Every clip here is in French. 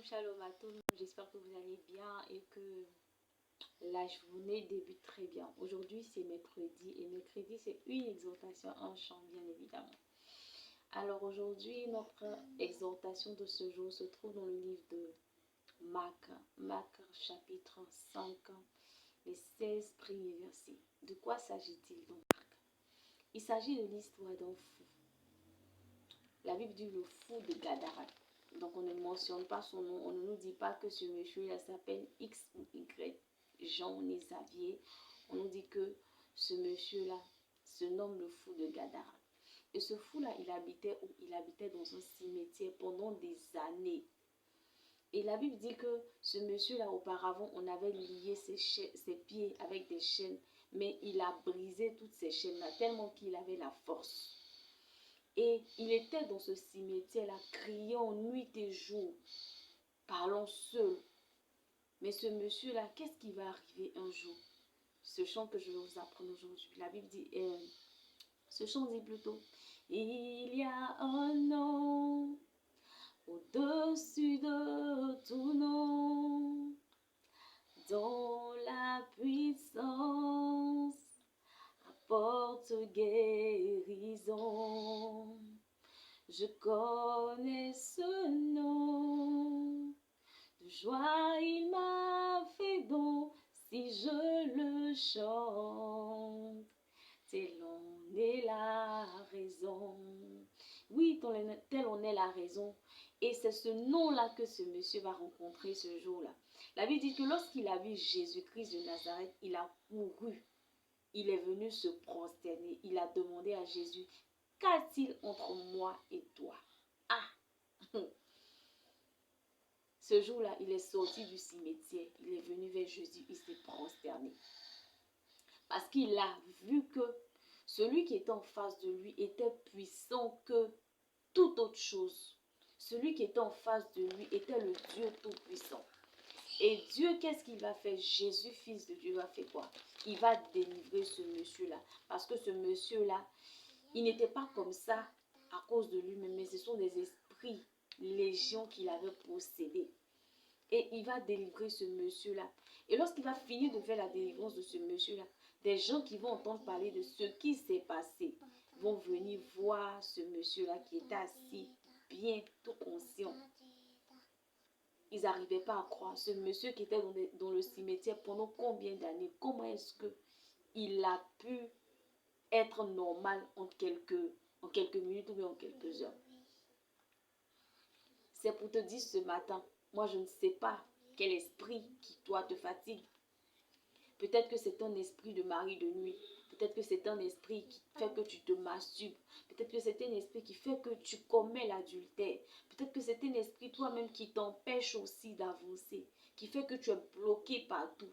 Shalom à tous, j'espère que vous allez bien et que la journée débute très bien. Aujourd'hui c'est mercredi et mercredi c'est une exhortation en chant bien évidemment. Alors aujourd'hui notre exhortation de ce jour se trouve dans le livre de Marc chapitre 5, les 16 premiers versets. De quoi s'agit-il donc? Il s'agit de l'histoire d'un fou. La Bible dit le fou de Gadara. Donc on ne mentionne pas son nom, on ne nous dit pas que ce monsieur-là s'appelle X ou Y, Jean ou Xavier. On nous dit que ce monsieur-là se nomme le fou de Gadara. Et ce fou-là, il habitait où? Il habitait dans un cimetière pendant des années. Et la Bible dit que ce monsieur-là, auparavant, on avait lié ses pieds avec des chaînes, mais il a brisé toutes ces chaînes-là tellement qu'il avait la force. Et il était dans ce cimetière-là, criant nuit et jour, parlant seul. Mais ce monsieur-là, qu'est-ce qui va arriver un jour? Ce chant que je vais vous apprendre aujourd'hui, la Bible dit, ce chant dit plutôt, il y a un nom au-dessus de tout nom, dont la puissance apporte guérison. Je connais ce nom, de joie il m'a fait don, si je le chante, telle en est la raison. Oui, telle en est la raison. Et c'est ce nom-là que ce monsieur va rencontrer ce jour-là. La Bible dit que lorsqu'il a vu Jésus-Christ de Nazareth, il a couru. Il est venu se prosterner. Il a demandé à Jésus, qu'a-t-il entre moi et toi? Ah! Ce jour-là, il est sorti du cimetière. Il est venu vers Jésus. Il s'est prosterné. Parce qu'il a vu que celui qui était en face de lui était puissant que toute autre chose. Celui qui était en face de lui était le Dieu tout-puissant. Et Dieu, qu'est-ce qu'il va faire? Jésus, fils de Dieu, va faire quoi? Il va délivrer ce monsieur-là. Parce que ce monsieur-là, il n'était pas comme ça à cause de lui-même, mais ce sont des esprits légions qu'il avait possédés. Et il va délivrer ce monsieur-là. Et lorsqu'il va finir de faire la délivrance de ce monsieur-là, des gens qui vont entendre parler de ce qui s'est passé vont venir voir ce monsieur-là qui était assis, bien, tout conscient. Ils n'arrivaient pas à croire. Ce monsieur qui était dans le cimetière pendant combien d'années? Comment est-ce qu'il a pu être normal en quelques minutes ou bien en quelques heures? C'est pour te dire ce matin, moi je ne sais pas quel esprit qui toi te fatigue. Peut-être que c'est un esprit de mari de nuit. Peut-être que c'est un esprit qui fait que tu te masturbes. Peut-être que c'est un esprit qui fait que tu commets l'adultère. Peut-être que c'est un esprit toi-même qui t'empêche aussi d'avancer. Qui fait que tu es bloqué partout.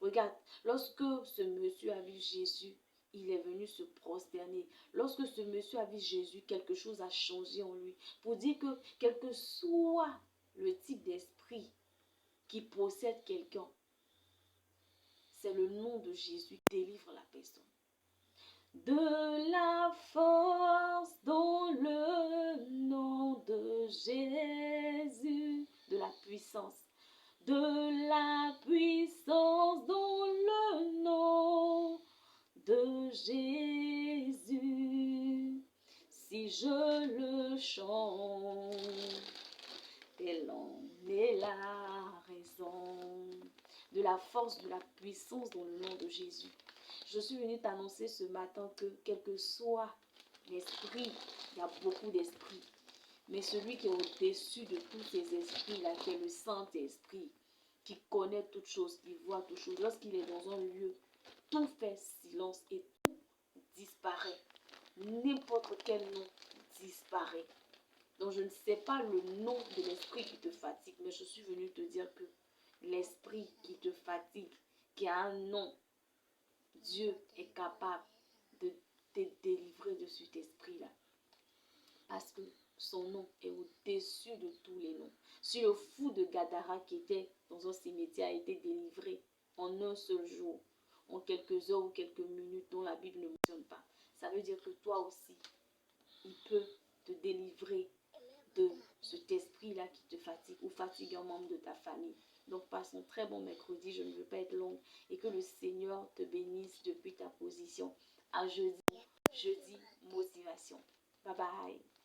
Regarde, lorsque ce monsieur a vu Jésus, il est venu se prosterner. Lorsque ce monsieur a vu Jésus, quelque chose a changé en lui. Pour dire que quel que soit le type d'esprit qui possède quelqu'un, c'est le nom de Jésus qui délivre la personne. De la force dans le nom de Jésus, de la puissance. De la puissance dans le nom de Jésus. Si je le chante, telle en est la raison. De la force, de la puissance dans le nom de Jésus. Je suis venue t'annoncer ce matin que quel que soit l'esprit, il y a beaucoup d'esprits, mais celui qui est au-dessus de tous ces esprits-là, qui est le Saint-Esprit, qui connaît toutes choses, qui voit toutes choses, lorsqu'il est dans un lieu, tout fait silence et tout disparaît. N'importe quel nom disparaît. Donc je ne sais pas le nom de l'esprit qui te fatigue, mais je suis venue te dire que l'esprit qui te fatigue, qui a un nom, Dieu est capable de te délivrer de cet esprit-là. Parce que son nom est au-dessus de tous les noms. Si le fou de Gadara qui était dans un cimetière a été délivré en un seul jour, en quelques heures ou quelques minutes dont la Bible ne mentionne pas, ça veut dire que toi aussi, il peut te délivrer de cet esprit-là qui te fatigue ou fatiguer un membre de ta famille. Donc, passe un très bon mercredi. Je ne veux pas être longue. Et que le Seigneur te bénisse depuis ta position. À jeudi, motivation. Bye bye.